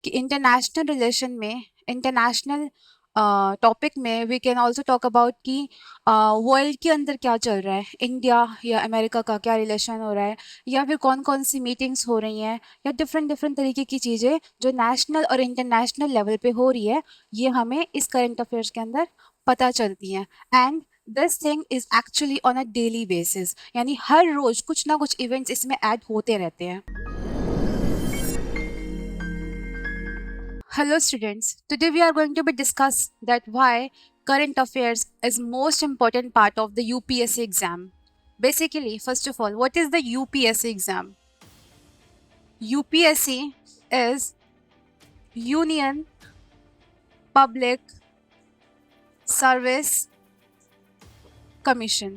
कि international relation में international topic में we can also talk about कि वर्ल्ड के अंदर क्या चल रहा है, इंडिया या अमेरिका का क्या रिलेशन हो रहा है, या फिर कौन कौन सी मीटिंग्स हो रही हैं, या डिफरेंट डिफरेंट तरीके की चीज़ें जो नेशनल और इंटरनेशनल लेवल पे हो रही है, ये हमें इस करंट अफेयर्स के अंदर पता चलती हैं। And this thing is actually on a daily basis, यानी हर रोज कुछ ना कुछ इवेंट्स इसमें ऐड होते रहते हैं। Hello students, today we are going to be discuss that why current affairs is most important part of the UPSC exam. Basically, first of all, what is the UPSC exam? UPSC is Union Public Service Commission.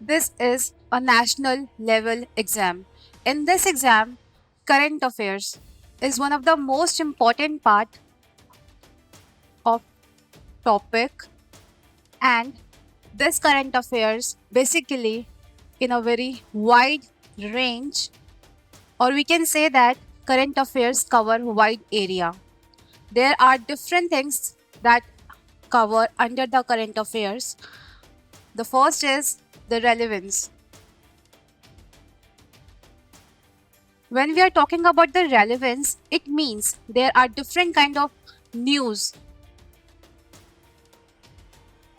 This is a national level exam. In this exam, current affairs is one of the most important part of topic, and this current affairs basically in a very wide range, or we can say that current affairs cover wide area. There are different things that cover under the current affairs. The first is the relevance. When we are talking about the relevance, it means there are different kind of news,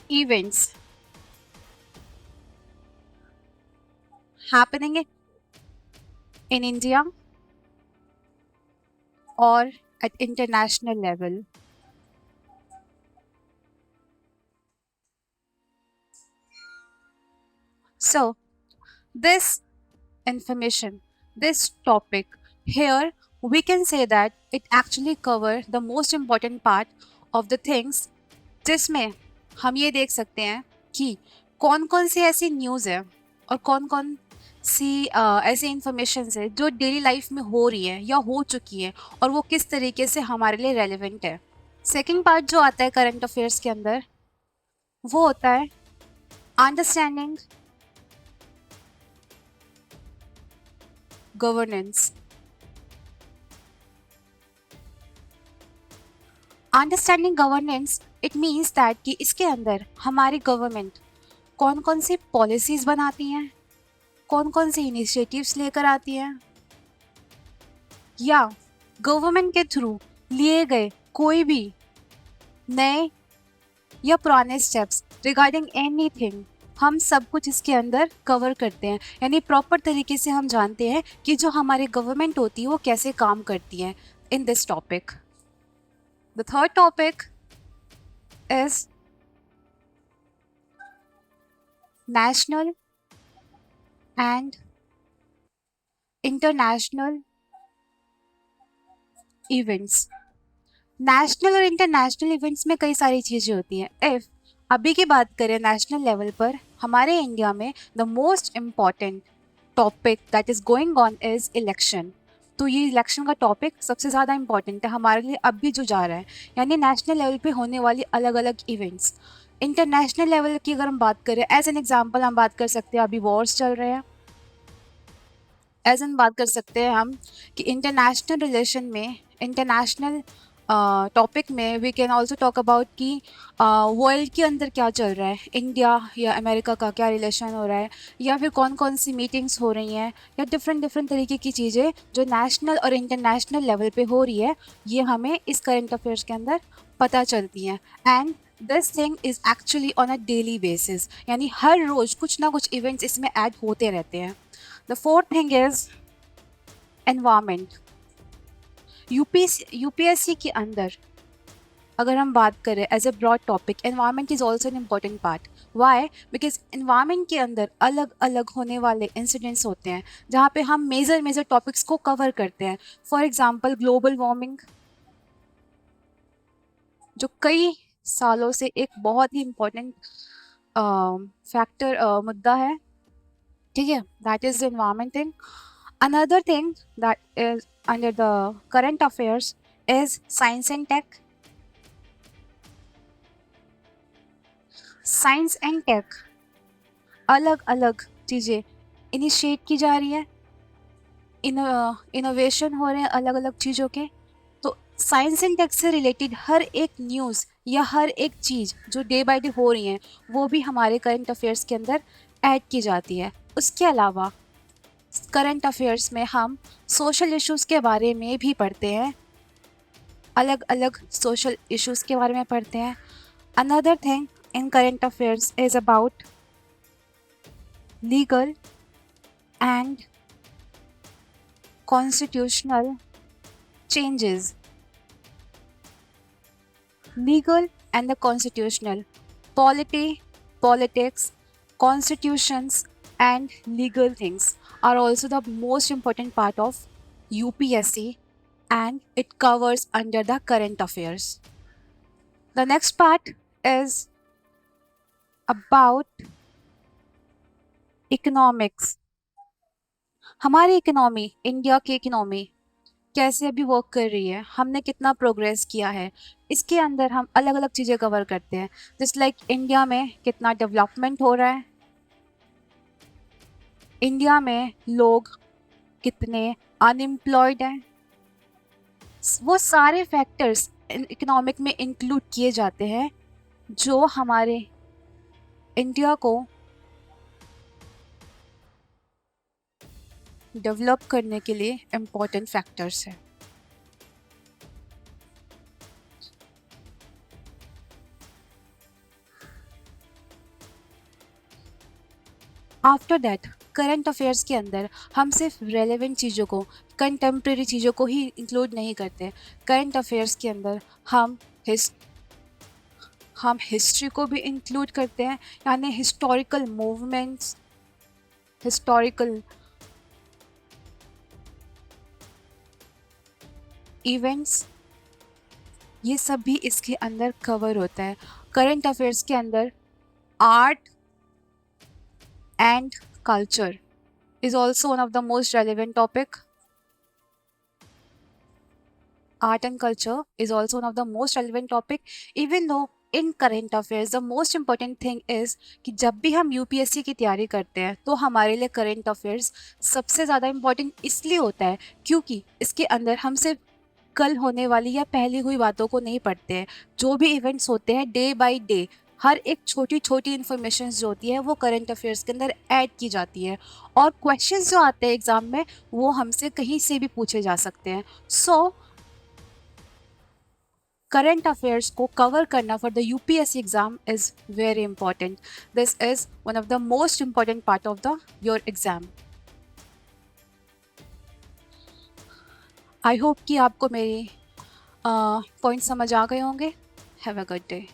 events happening in India or at international level. So, this information, this topic here, we can say that it actually cover the most important part of the things, जिसमें हम ये देख सकते हैं कि कौन कौन सी ऐसी न्यूज़ है और कौन कौन सी ऐसी इंफॉर्मेशन है जो डेली लाइफ में हो रही है या हो चुकी है, और वो किस तरीके से हमारे लिए रेलिवेंट है। सेकंड पार्ट जो आता है करंट अफेयर्स के अंदर, वो होता है understanding governance. Understanding governance, it means that कि इसके अंदर हमारी गवर्नमेंट कौन कौन सी पॉलिसीज बनाती हैं, कौन कौन सी इनिशिएटिव्स लेकर आती हैं, या गवर्नमेंट के थ्रू लिए गए कोई भी नए या पुराने स्टेप्स रिगार्डिंग एनीथिंग, हम सब कुछ इसके अंदर कवर करते हैं। यानी प्रॉपर तरीके से हम जानते हैं कि जो हमारी गवर्नमेंट होती है वो कैसे काम करती है in this topic. The third topic is national and international events. National और इंटरनेशनल इवेंट्स में कई सारी चीज़ें होती हैं। इफ़ अभी की बात करें नेशनल लेवल पर, हमारे इंडिया में the most important topic that is going on is election. तो ये इलेक्शन का टॉपिक सबसे ज़्यादा इम्पॉर्टेंट है हमारे लिए अभी जो जा रहा है, यानी नेशनल लेवल पे होने वाली अलग अलग इवेंट्स। इंटरनेशनल लेवल की अगर हम बात करें, एज एन एग्जाम्पल हम बात कर सकते हैं, अभी वॉर्स चल रहे हैं। एज एन बात कर सकते हैं हम कि इंटरनेशनल रिलेशन में इंटरनेशनल टॉपिक में we can also talk about कि वर्ल्ड के अंदर क्या चल रहा है, इंडिया या अमेरिका का क्या रिलेशन हो रहा है, या फिर कौन कौन सी मीटिंग्स हो रही हैं, या डिफरेंट डिफरेंट तरीके की चीज़ें जो नेशनल और इंटरनेशनल लेवल पे हो रही है, ये हमें इस करंट अफेयर्स के अंदर पता चलती हैं। And this thing is actually on a daily basis, यानी हर रोज़ कुछ ना कुछ इवेंट्स इसमें ऐड होते रहते हैं। The fourth thing is environment. UPSC के अंदर अगर हम बात करें as a broad topic, environment is also an important part. Why? Because environment के अंदर अलग अलग होने वाले इंसिडेंट्स होते हैं जहाँ पे हम मेजर मेजर टॉपिक्स को कवर करते हैं। फॉर एग्जाम्पल ग्लोबल वार्मिंग, जो कई सालों से एक बहुत ही इम्पोर्टेंट फैक्टर मुद्दा है, ठीक है, that is the environment thing. Another thing that is under the current affairs is science and tech. Science and tech अलग अलग चीज़ें इनिशिएट की जा रही है, इनोवेशन हो रहे हैं अलग अलग चीज़ों के, तो साइंस एंड टेक से रिलेटेड हर एक न्यूज़ या हर एक चीज़ जो डे बाय डे हो रही है वो भी हमारे करंट अफेयर्स के अंदर ऐड की जाती है। उसके अलावा करंट अफेयर्स में हम सोशल इश्यूज़ के बारे में भी पढ़ते हैं, अलग अलग सोशल इश्यूज़ के बारे में पढ़ते हैं। Another thing in current affairs is about legal and constitutional changes. Legal and the constitutional, politics, constitutions and legal things are also the most important part of UPSC, and it covers under the current affairs. The next part is about economics. हमारी economy, India की economy कैसे अभी work कर रही है, हमने कितना progress किया है, इसके अंदर हम अलग अलग चीज़ें कवर करते हैं। जस्ट लाइक इंडिया में कितना डेवलपमेंट हो रहा है, इंडिया में लोग कितने अनएम्प्लॉयड हैं, वो सारे फैक्टर्स इकोनॉमिक में इंक्लूड किए जाते हैं जो हमारे इंडिया को डेवलप करने के लिए इम्पोर्टेंट फैक्टर्स हैं। आफ्टर दैट करंट अफेयर्स के अंदर हम सिर्फ रेलेवेंट चीज़ों को, कंटेम्प्रेरी चीज़ों को ही इंक्लूड नहीं करते। करंट अफेयर्स के अंदर हम हिस्ट्री को भी इंक्लूड करते हैं, यानी हिस्टोरिकल मूवमेंट्स, हिस्टोरिकल इवेंट्स, ये सब भी इसके अंदर कवर होता है। करंट अफेयर्स के अंदर art and culture is also one of the most relevant topic. Art and culture is also one of the most relevant topic, even though in current affairs the most important thing is कि जब भी हम UPSC की तैयारी करते हैं तो हमारे लिए करंट अफेयर्स सबसे ज़्यादा इम्पोर्टेंट इसलिए होता है क्योंकि इसके अंदर हम सिर्फ कल होने वाली या पहले हुई बातों को नहीं पढ़ते हैं, जो भी इवेंट्स होते हैं डे बाय डे, हर एक छोटी छोटी इन्फॉर्मेशन जो होती है वो करंट अफेयर्स के अंदर ऐड की जाती है, और क्वेश्चंस जो आते हैं एग्ज़ाम में वो हमसे कहीं से भी पूछे जा सकते हैं। सो करंट अफेयर्स को कवर करना for the UPSC exam is very important. This is one of the most important part of the your exam. I hope कि आपको मेरी पॉइंट समझ आ गए होंगे। Have a good day.